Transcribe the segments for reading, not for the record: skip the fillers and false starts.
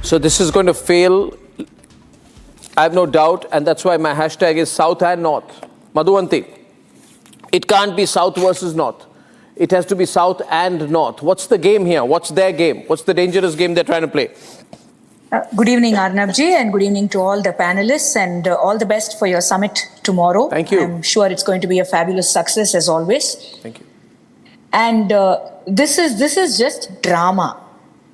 So this is going to fail, I have no doubt, and that's why my hashtag is South and North. Madhuvanti, it can't be South versus North. It has to be South and North. What's the game here? What's their game? What's the dangerous game they're trying to play? Good evening, Arnabji, and good evening to all the panelists, and all the best for your summit tomorrow. Thank you. I'm sure it's going to be a fabulous success as always. Thank you. And this is just drama.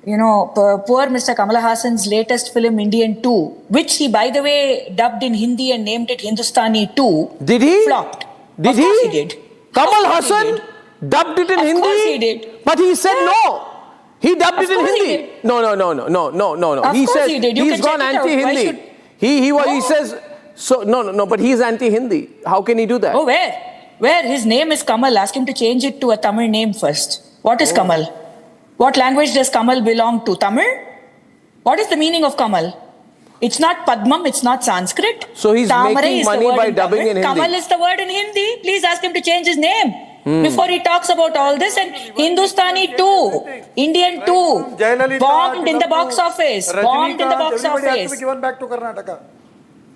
You know, poor Mr. Kamal Hassan's latest film, Indian 2, which he, by the way, dubbed in Hindi and named it Hindustani 2. Did he? Flopped. Did Of course he did. Kamal Of course he Hassan did. dubbed it in Hindi? Of course he did. But he said no. He dubbed Of it in course he Hindi. did. No. Of He course says he did. You he's can gone check it out. Why anti-Hindi. should- He No. says so. No. But he's anti-Hindi. How can he do that? Oh, where? Where? His name is Kamal. Ask him to change it to a Tamil name first. What is Kamal? What language does Kamal belong to? Tamil? What is the meaning of Kamal? It's not Padmam, it's not Sanskrit. So he's Tamarai making is the money word by in dubbing Tamil. in Hindi. Kamal is the word in Hindi. Please ask him to change his name before he talks about all this. And Hindustani 2, Indian 2, bombed in the box office. Bombed in the box Everybody has to office. be given back to Karnataka.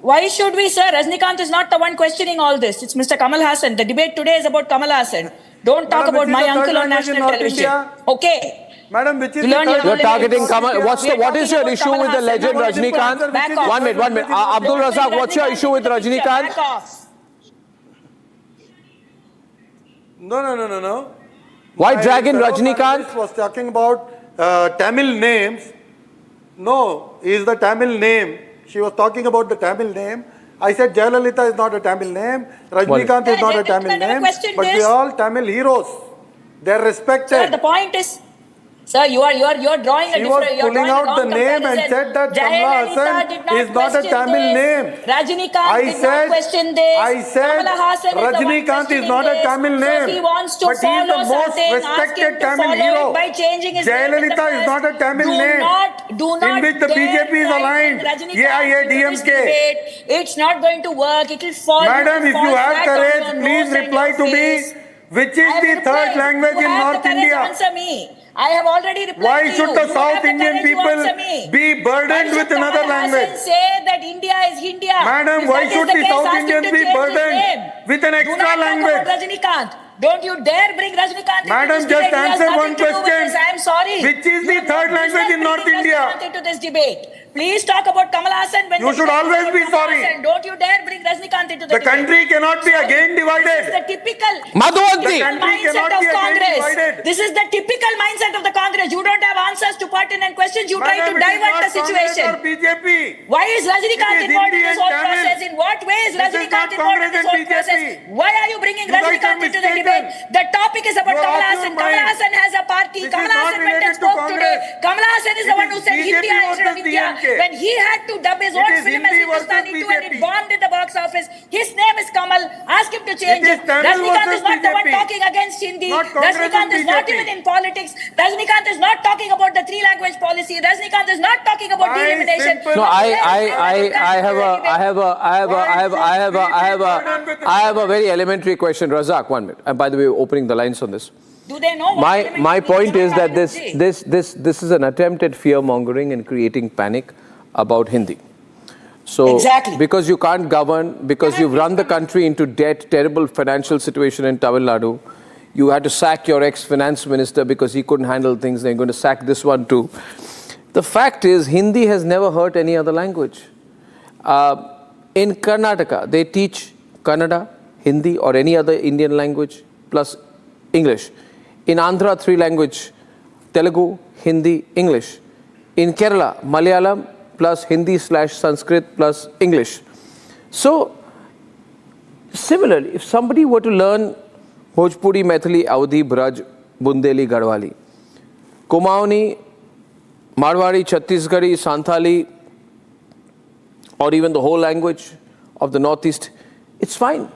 Why should we, sir? Rajnikant is not the one questioning all this. It's Mr. Kamal Hassan. The debate today is about Kamal Hassan. Don't talk Madam, about which my is the third uncle on language in national North television. India? Okay. Madam, which is You the learn third your You're language in targeting North Kamal. India? What is your issue with the legend Rajnikant? Back off. One minute. Abdul Razak, what's your issue with Rajnikant? Back off. No. Why My drag in fellow Rajnikant? panelist was talking about Tamil names. No, is the Tamil name. She was talking about the Tamil name. I said Jayalalitha is not a Tamil name. Rajnikant is not a Tamil I never name. questioned But this. we are all Tamil heroes. They are Sir, respected. the point is, sir, you are drawing a She was different. You're pulling drawing a out wrong the name and comparison. said that Kamala Jayalalitha Hassan did not is not a question Tamil this. name. Rajnikant I did said- not question this. I said Kamala Hassan is the one Rajnikant is not a questioning Tamil this. So name. if he wants to But he is the follow most something, ask respected him to Tamil follow hero. it by changing his name in the Jayalalitha is first. not a Tamil do name. Do not In which the dare BJP is try to aligned. bring Rajnikant AIA, into this DMK. debate. It's not going to work. It will fall. Madam, it if will you fall have flat on courage, your please nose and reply your to me. face. Which is I have the third replied. language You in have North the courage India? to answer me. I have already replied Why to should you. the You South have the Indian courage to people answer me. be Why burdened should with another Kamal language? Hassan say that India is India? Madam, If why that is should the the case, South ask him Indians to be change his burdened name. with an extra Do not language? talk about Rajnikant. Don't you dare bring Rajnikant Madam, into this just debate. He has answer nothing one to do with question. this. I am sorry. Which is the You third have language in North bringing India? Rajnikant into this debate. Please talk about Kamal Hassan when You the should debate is always about be Kamal sorry. Hassan. Don't you dare bring Rajnikant into the The debate. country cannot be again This is divided. the typical Madhuvanti. The country mindset cannot of be again Congress. divided. This is the typical mindset of the Congress. You don't have answers to pertinent questions. You try to Madam, it is divert not the situation. Congress or BJP. Why is Rajnikant It is involved in Hindi this and whole Tamil. process? In what way is This is Rajnikant not involved in Congress this and whole BJP. process? Why are you bringing You guys are Rajnikant into the mistaken. debate? The topic is about You are Kamal off Hassan. your Kamal mind. Hassan has a party. This is Kamal not Hassan went and related to spoke today. Congress. Kamal Hassan is It the one is who said BJP India instead of versus India. DMK. When he had to dub his It own is film as Hindi versus Hindustani 2 and it BJP. bombed in the box office. His name is Kamal. Ask him to change It is it. Tamil Rajnikant versus is not the one BJP. talking against Hindi. Not Congress Rajnikant and is not BJP. even in politics. Rajnikant is not talking about the three language policy. Rajnikant is not talking about My delimitation. simple- No, I have a very elementary question, Razak. 1 minute. And by the way, opening the lines on this. Do they know what My delimitation point is that Arnabji? this is an attempt at fear mongering and creating panic about Hindi. So Exactly. because you can't govern, because you've run the country into debt, terrible financial situation in Tamil Nadu, you had to sack your ex-finance minister because he couldn't handle things. Then you're going to sack this one too. The fact is, Hindi has never hurt any other language. In Karnataka, they teach Kannada, Hindi, or any other Indian language plus English. In Andhra, 3 language, Telugu, Hindi, English. In Kerala, Malayalam plus Hindi/Sanskrit plus English. So, similarly, if somebody were to learn Bhojpuri, Maithili, Awadhi, Braj, Bundeli, Garhwali, Kumaoni, Marwari, Chhattisgarhi, Santhali, or even the whole language of the Northeast, it's fine.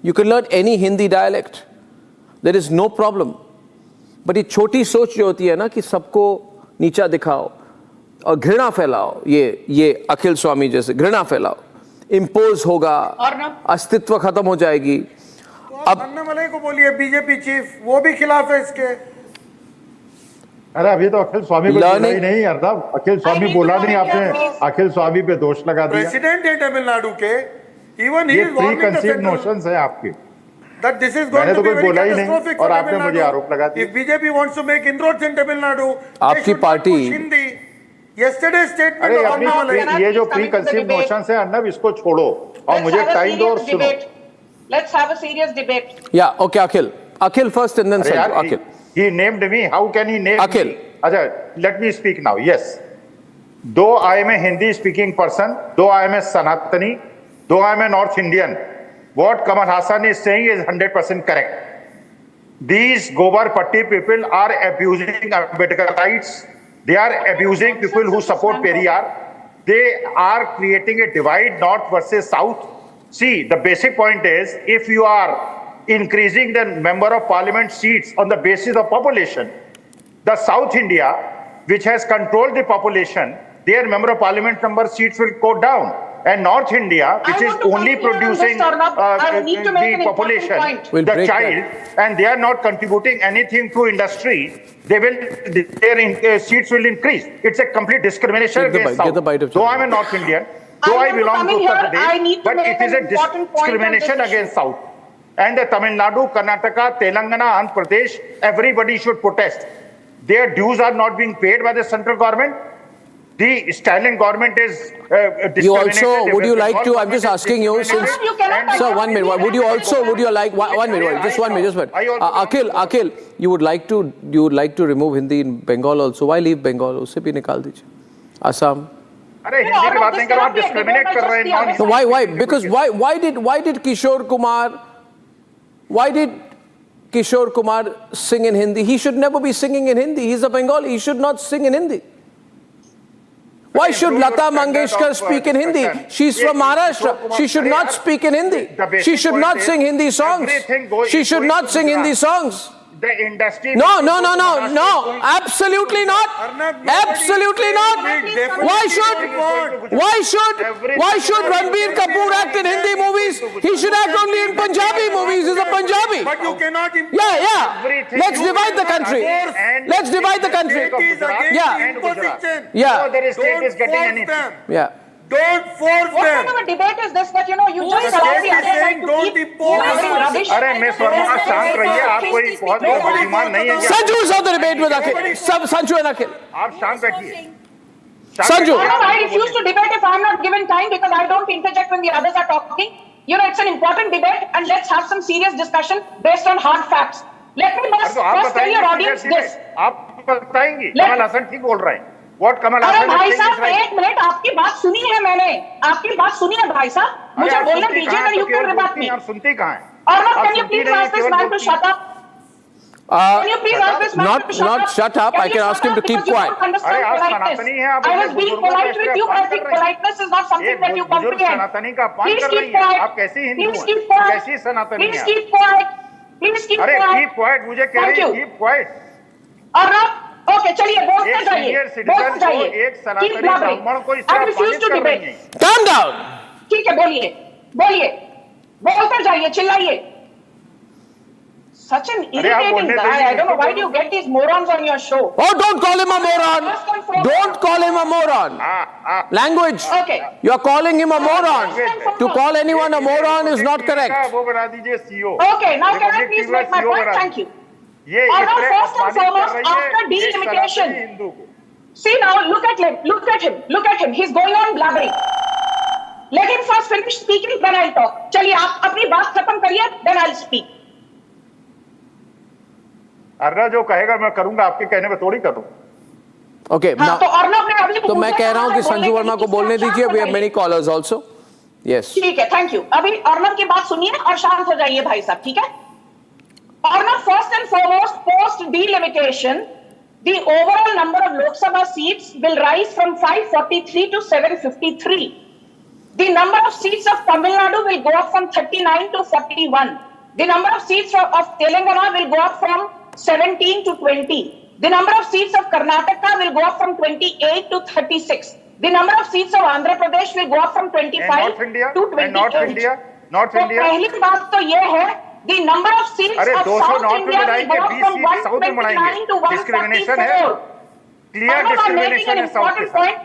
You can learn any Hindi dialect. There is no problem. But ये छोटी सोच जो होती है ना कि सबको नीचा दिखाओ और घृणा फैलाओ, ये अखिल स्वामी जैसे घृणा फैलाओ, इम्पोज होगा, अस्तित्व खत्म हो जाएगी. अब अन्नामलई को बोलिए बीजेपी चीफ, वो भी खिलाफ है इसके. अरे अभी तो अखिल स्वामी पे बोला ही Learning- नहीं अर्नब, अखिल स्वामी need बोला to नहीं, know आपने India, अखिल स्वामी पे दोष लगा दिया। प्रेसिडेंट है तमिलनाडु के, इवन ही ये is pre warning the conceive central notions है आपकी। that this is मैंने going तो to be कोई very बोला ही नहीं, catastrophic और for आपने Tamil मुझे Nadu. आरोप लगा दिया। If BJP wants to make inroads in Tamil Nadu, they आपकी should not party- push Hindi. Yesterday's statement अरे of अपनी Annamalai. Cannot ये जो please pre come into the conceive debate. Notions है अर्नब, इसको छोड़ो और Let's मुझे have a टाइम दो और serious सुनो। debate. Let's have a serious debate. Yeah, okay, Akhil first and then अरे Sanju. यार, Akhil. he named me, how can he name Akhil. me? अच्छा, let me speak now. Yes, though I am a Hindi speaking person, though I am a Sanatani, though I am a North Indian, what Kamal Hassan is saying is 100% correct. These Gobar Patti people are abusing Ambedkarites. They are abusing people who support Periyar. They are creating a divide, North versus South. See, the basic point is, if you are increasing the member of parliament seats on the basis of population, the South India, which has controlled the population, their member of parliament number seats will go down. And North India, which I is want to only come here on this, producing Arnab. I need to make an the important population, point. We'll the break child, and they are not contributing anything to industry, they will, their seats will increase. It's a complete discrimination Take the against bite, get South. the bite of Though chocolate. I'm a North Indian, I though I want to belong come to in Uttar here. I need Pradesh, to but make it is a an important point on discrimination this against issue. South. And the Tamil Nadu, Karnataka, Telangana, Andhra Pradesh, everybody should protest. Their dues are not being paid by the central government. The Stalin government is You also, would you like to, I'm Bengal just asking you, government is since, You cannot discriminating. sir, 1 minute, would you also, would you like, one minute, just one minute, just one minute. Akhil, you would like to remove Hindi in Bengal also. Why leave Bengal? उसे भी निकाल दीजिए. Assam. अरे हिंदी की बात नहीं करो, आप डिस्क्रिमिनेट कर रहे हैं So why? Because why did Kishore Kumar sing in Hindi? He should never be singing in Hindi. He's a Bengali. He should not sing in Hindi. Why should Lata Mangeshkar speak in Hindi? She's from Maharashtra. She should not speak in Hindi. She should not sing Hindi songs. She should not sing Hindi songs. The industry. No, absolutely not. Absolutely not. Why should Ranbir Kapoor act in Hindi movies? He should act only in Punjabi movies. He's a Punjabi. But you cannot impose. Yeah. Everything Let's you divide the country. and- Let's divide the country. It is against Yeah. the imposition. Yeah. No other state Don't is getting force anything. them. Yeah. Don't force What kind them. of a debate is this that you is just allow the saying other side to don't keep impose having us? rubbish? अरे miss Verma शांत रहिए, आप कोई बहुत बड़ा बुद्धिमान नहीं है क्या? Sanju is on the debate with Akhil. Sanju and Akhil. आप शांत बैठिए। Sanju. No, I refuse to debate if I'm not given time because I don't interject when the others are talking. It's an important debate and let's have some serious discussion based on hard facts. Let me अरे तो आप first tell your बताइए, audience this. आप बताएंगी, Let- Kamal Haasan ठीक बोल रहे हैं। What कमल अरे हसन भाई is saying साहब is right. एक मिनट, आपकी बात सुनी है मैंने, आपकी बात सुनी है भाई साहब, अरे मुझे आप बोलने सुनती दीजिए कहाँ then हैं? you तो can केवल rebut बोलती me. हैं, आप सुनती कहाँ हैं? Arnab, आप can you सुनती please नहीं, ask this केवल man to बोलती shut हैं। up? Can you please ask this man not- to shut not up? shut up, I you can shut ask him up to keep because you quiet. don't understand अरे आप politeness. सनातनी हैं, आप I was अपने being बुजुर्गों polite को with you, अपमान I think कर रही हैं। politeness is not something एक that you बुजुर्ग comprehend. सनातनी का अपमान Please कर keep रही हैं। quiet. आप कैसी हिंदू Please हैं? keep quiet. कैसी सनातनी Please हैं? keep quiet. Please keep अरे quiet. keep quiet, मुझे कह Thank रही है you. keep quiet। Arnab, okay, चलिए बोलते एक जाइए, senior बोलते citizen को, जाइए. एक Keep सनातनी blabbering. ब्राह्मण को इस I तरह refuse अपमानित to कर रही debate. हैं। Calm down. ठीक है, बोलिए, बोलते जाइए, चिल्लाइए. Such an अरे आप irritating बोलने guy. दीजिए, I don't know why इसको do you get these morons on your show. Oh, don't call him a moron. Don't call him a moron. Language. Okay. You are calling him a moron. To call anyone a moron is not correct. वो बना दीजिए CEO। Okay, now can I Republic please TV make my CEO point? बना Thank you. ये और इस now तरह first and अपमानित कर foremost, रही है after एक delimitation. सनातनी हिंदू को। See now, look at him. He's going on blabbering. Let him first finish speaking, then I'll talk. चलिए आप अपनी बात खत्म करिए, then I'll speak. अर्रा जो कहेगा मैं करूंगा, आपके कहने पे थोड़ी करूं। Okay. हाँ, Now, तो अर्नब ने अभी तो मैं कह रहा हूं कि संजू वर्मा को बोलने दीजिए. We have बताइए. many callers also. Yes. ठीक है, थैंक यू. अभी अर्नब की बात सुनिए और शांत हो जाइए भाई साहब, ठीक है? Arnab, first and foremost, post delimitation, the overall number of Lok Sabha seats will rise from 543 to 753. The number of seats of Tamil Nadu will go up from 39 to 41. The number of seats of Telangana will go up from 17 to 20. The number of seats of Karnataka will go up from 28 to 36. The number of seats of Andhra Pradesh will go up from 25 North India? to And North 28. India? North तो India? पहली बात तो ये है, the number of seats अरे of 200 South north में India will बढ़ाएंगे, go up 20 from seat south में 129 to बढ़ाएंगे। डिस्क्रिमिनेशन है। 144. clear Arnab, I'm making discrimination an in South important के साथ. point.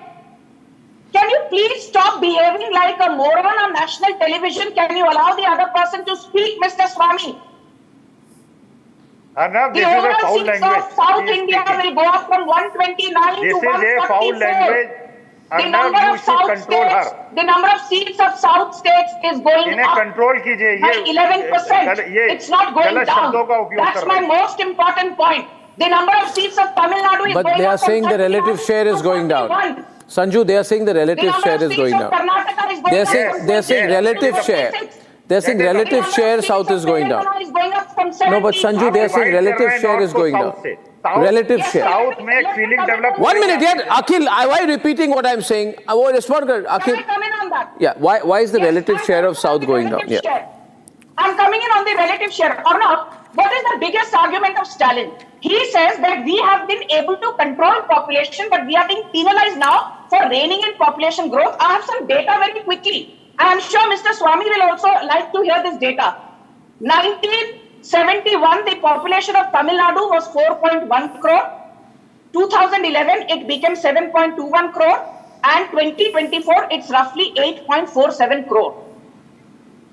Can you please stop behaving like a moron on national television? Can you allow the other person to speak, Mr. Swami? Arnab, The this is a overall foul seats language. of South He is India speaking. will go up from 129 This to is a foul 144. language. The Arnab, number you of should South control states, her. the number of seats of South states is going इन्हें up control कीजिए. by ये 11%. ये It's not going गलत down. शब्दों का उपयोग That's कर my रहे हैं. most important point. The number of seats of Tamil Nadu is But going they are up from saying the 39 relative share is to going down. 41. Sanju, they are saying the The relative number share of is seats going of down. Karnataka is going They're up saying from they're saying 26 to relative share. 56. They're saying The number relative of share seats South of is going down. Telangana is going up from No, but 70. Sanju, they are saying divide relative कर रहे हैं share north is को going south down. से. South- Relative Yes, share. South में एक feeling develop One हो minute, गया. yeah, Akhil, why are you repeating what I'm saying? I will respond. Can Akhil, I come in on that? yeah, why is the Yes, relative I'm share coming of in South on the going down? relative Yeah. share. I'm coming in on the relative share. Arnab, what is the biggest argument of Stalin? He says that we have been able to control population, but we are being penalized now for reining in population growth. I have some data very quickly. I am sure Mr. Swami will also like to hear this data. 1971, the population of Tamil Nadu was 4.1 crore. 2011, it became 7.21 crore. And 2024, it's roughly 8.47 crore.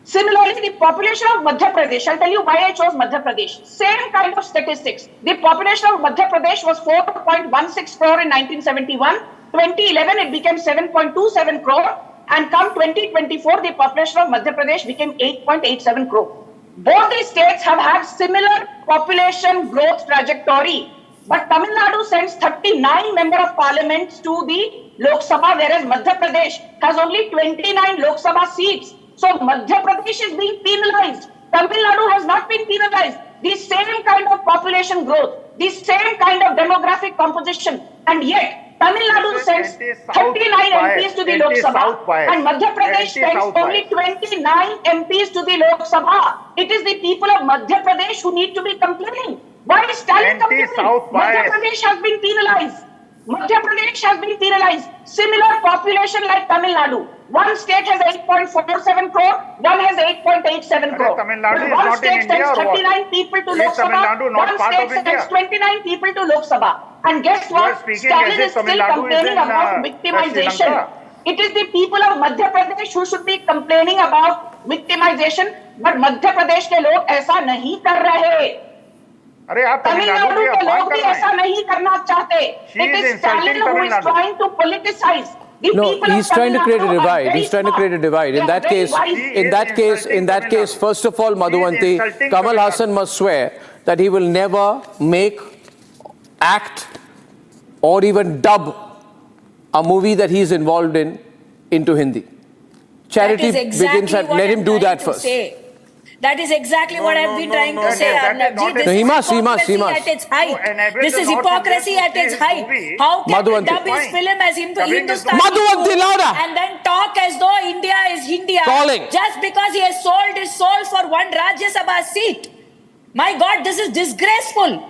Similarly, the population of Madhya Pradesh, I'll tell you why I chose Madhya Pradesh. Same kind of statistics. The population of Madhya Pradesh was 4.16 crore in 1971. 2011, it became 7.27 crore. And come 2024, the population of Madhya Pradesh became 8.87 crore. Both these states have had similar population growth trajectory. But Tamil Nadu sends 39 member of parliaments to the Lok Sabha, whereas Madhya Pradesh has only 29 Lok Sabha seats. So Madhya Pradesh is being penalized. Tamil Nadu has not been penalized. The same kind of population growth, the same kind of demographic composition, and yet Tamil Nadu sends 39 MPs to the Lok Sabha, and Madhya Pradesh sends only 29 MPs to the Lok Sabha. It is the people of Madhya Pradesh who need to be complaining. Why is Stalin complaining? Madhya Pradesh has been penalized. Madhya Pradesh has been penalized. Similar population like Tamil Nadu. One state has 8.47 crore, one has 8.87 crore. Tamil Nadu is One not in state India sends or what? 39 people to Is Lok Tamil Sabha, Nadu not one part state of India? sends 29 people to Lok Sabha. And guess You are what? speaking Stalin as if is still Tamil Nadu is complaining in, about Sri victimization. Lanka. It is the people of Madhya Pradesh who should be complaining about victimization, but Madhya Pradesh के लोग ऐसा नहीं कर रहे. अरे आप तमिलनाडु तमिलनाडु के की लोग अपमान भी कर रहे ऐसा हैं. नहीं करना चाहते. She It is is Stalin insulting who Tamil is Nadu. trying to politicize. The No, people of he's trying to Tamil create a Nadu are divide. very He's trying to smart. create a divide. They In are that very case, wise. in that case, in that case, first of all, Madhuvanti, insulting Kamal Tamil Nadu. Hassan must swear that he will never make, act, or even dub a movie that he's involved in into Hindi. Charity That is exactly begins at. what Let I'm him do trying that to first. say. That is exactly what I've been trying to say, that is Arnab. not Ji, a- this He is must, he must, he hypocrisy must. at its height. To enable This the is North hypocrisy Indians at to its see height. his movie. How can Madhuvanti. dub his Fine. film as Dubbing is Hindustani Madhuvanti, food louder. and then talk as though India is India Calling. just because he has sold his soul for one Rajya Sabha seat? My God, this is disgraceful.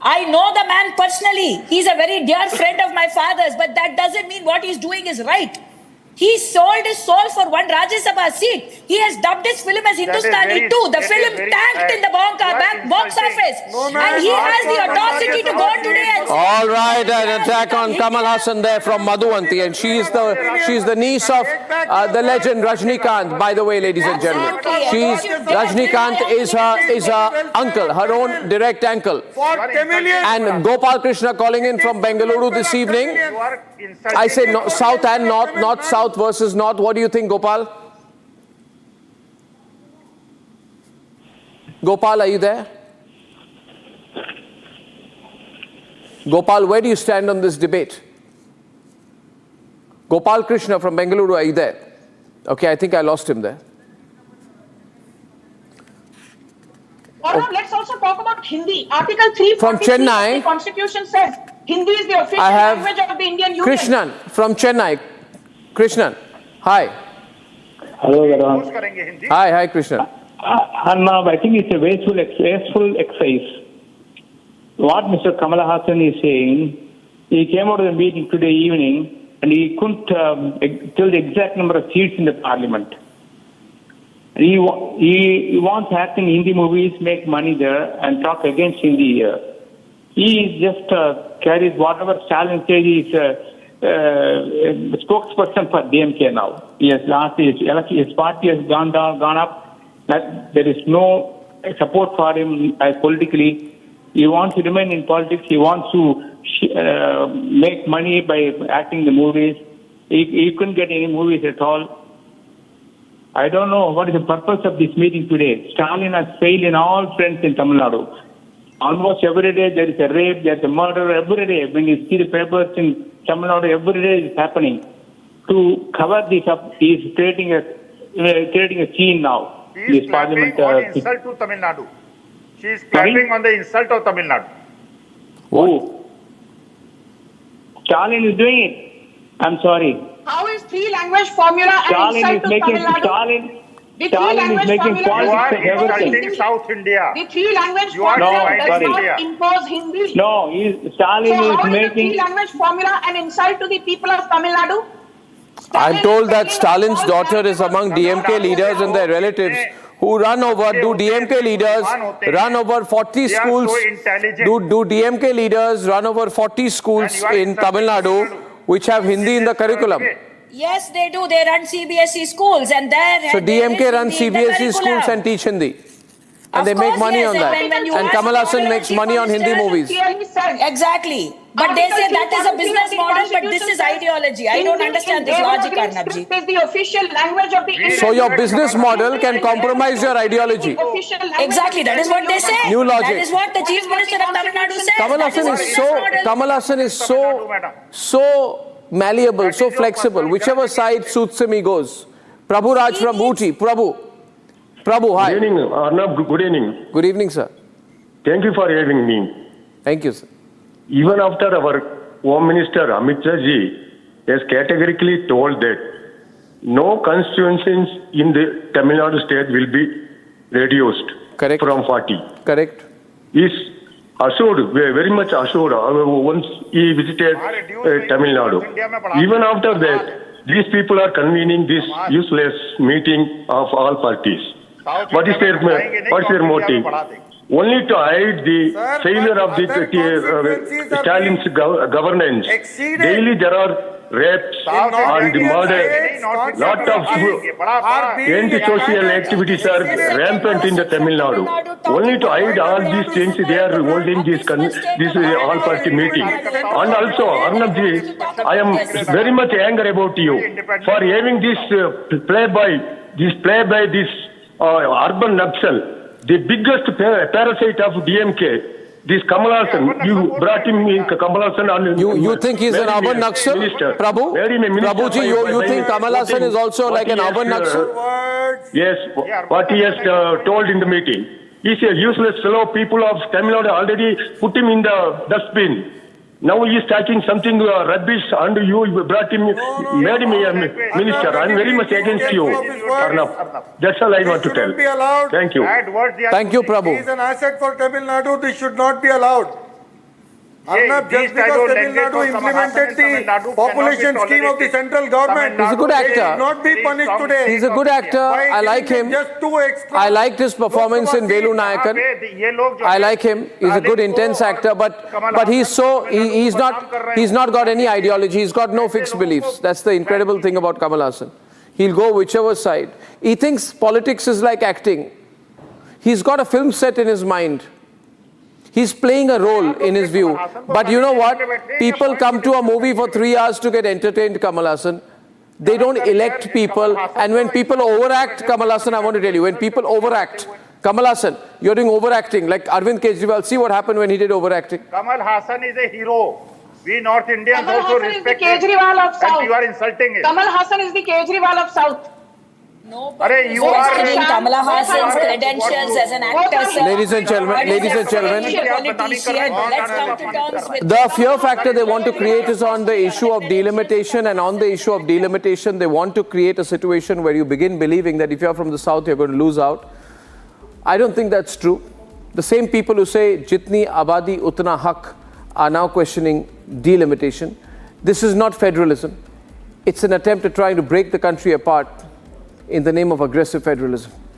I know the man personally. He's a very dear friend of my father's, but that doesn't mean what he's doing is right. He sold his soul for one Rajya Sabha seat. He has dubbed his film as Hindustani very- too. The that is film very tanked sad. in the box You are office. insulting. No, ma'am. And he has the audacity to go today and say, All right, an attack on Kamal Hassan there from Madhuvanti, and she's the niece of the legend Rajnikant. By the way, ladies and gentlemen, Rajnikant is her uncle, her own direct uncle. For Tamilians, And Gopal Krishna calling in from Bengaluru this evening. You are insulting. I say no, south and north, not south versus north. What do you think, Gopal? Gopal, are you there? Gopal, where do you stand on this debate? Gopal Krishna from Bengaluru, are you there? Okay, I think I lost him there. Arnab, let's also talk about Hindi. Article 343 From Chennai. of the Constitution says Hindi is the official I have language of the Indian Union. Krishnan from Chennai. Krishnan, hi. Hello, Use Vedant. करेंगे Hindi. Hi, Krishnan. Arnab, I think it's a wasteful exercise. What Mr. Kamal Hassan is saying, he came out of the meeting today evening and he couldn't tell the exact number of seats in the parliament. He wants to act in Hindi movies, make money there, and talk against Hindi here. He is just carries whatever Stalin says. He's a spokesperson for DMK now. He has lost his party has gone up. That there is no support for him politically. He wants to remain in politics. He wants to make money by acting the movies. He couldn't get any movies at all. I don't know what is the purpose of this meeting today. Stalin has failed in all fronts in Tamil Nadu. Almost every day there is a rape, there is a murder every day. When you see the papers in Tamil Nadu, every day is happening. To cover this up, he is creating a scene now. She This is clapping parliament. on insult to Tamil Nadu. She is clapping on the insult of Tamil Nadu. Who? Stalin is doing it. I'm sorry. How is three-language formula an Stalin insult is to making Tamil Nadu? Stalin. The Stalin is three-language making formula You are politics of everything. insulting South India. The three-language You are formula dividing does not India. impose Hindi. No, Stalin So how is is the making. three-language formula an insult to the people of Tamil Nadu? I'm told that Stalin Stalin's is daughter is among DMK leaders and their relatives who run over, do DMK leaders run over 40 They are schools, so intelligent. do DMK leaders run over 40 schools And you are in Tamil Nadu which have Hindi in the curriculum? Yes, they do. They run CBSE schools, and there. So there DMK is runs Hindi in the CBSE schools curriculum. and teach Hindi. And Of they make course, money yes, on and that. when you And ask Kamal Hassan the makes chief money on Hindi minister, movies. Clearly said. Exactly. But they say that is a business model, but this is ideology. I don't understand this logic, Arnabji. Script is the official language of the Indian So your business model can compromise your ideology. official language. Exactly, that is what they say. New logic. That is what the chief minister of Tamil Nadu says. Kamal That Hassan what is business so model. Kamal Hassan is so malleable, so flexible. Whichever side suits him, he goes. Prabhu Raj from Booty. Prabhu, hi. Good evening, Arnab. Good evening. Good evening, sir. Thank you for having me. Thank you, sir. Even after our Home Minister Amit Shah ji has categorically told that no constituencies in the Tamil Nadu state will be reduced Correct. from 40. Correct. Is assured, very much assured, once he visited Tamil Nadu. Even after that, these people are convening this useless meeting of all parties. What is their motive? Only to hide the failure of the Stalin's governance. Daily there are rapes and murder. Lot of anti-social activities are rampant in the Tamil Nadu. Only to hide all these things, they are holding this all-party meeting. And also, Arnabji, I am very much angry about you for having this play by this urban Naxal, the biggest parasite of DMK. This Kamal Hassan, you brought him in Kamal Hassan. You think he's an urban Naxal? Prabhu? Prabhuji, you think Kamal Hassan is also like an urban Naxal? Yes, what he has told in the meeting. He's a useless fellow. People of Tamil Nadu already put him in the dustbin. Now he is talking something rubbish and you brought him, made him a minister. I'm very much against you, Arnab. That's all I want to tell. Thank you. Thank you, Prabhu. He is an asset for Tamil Nadu. This should not be allowed. Arnab, just because Tamil Nadu implemented the population scheme of the central government, He's a good actor. He should not be punished today. He's a good actor. By I like giving him. Just 2 extra. I liked his performance in Velu Nayakan. I like him. He's a good, intense actor, but he's not got any ideology. He's got no fixed beliefs. That's the incredible thing about Kamal Hassan. He'll go whichever side. He thinks politics is like acting. He's got a film set in his mind. He's playing a role in his view. But you know what? People come to a movie for 3 hours to get entertained, Kamal Hassan. They don't elect people. And when people overact, Kamal Hassan, I want to tell you, when people overact, Kamal Hassan, you're doing overacting, like Arvind Kejriwal. See what happened when he did overacting. Kamal Hassan is a hero. We North Indians Kamal also Hassan is the respect him. Kejriwal of And South. you are insulting him. Kamal Hassan is the Kejriwal of South. Arey, you are Questioning Kamala Hassan's credentials as an actor, sir. Ladies and gentlemen, But ladies and he's a gentlemen. politician. Let's come to terms with The fear factor they want to create is on the issue of delimitation, and on the issue of delimitation, they want to create a situation where you begin believing that if you're from the south, you're going to lose out. I don't think that's true. The same people who say jitni abadi utna haq are now questioning delimitation. This is not federalism. It's an attempt at trying to break the country apart in the name of aggressive federalism.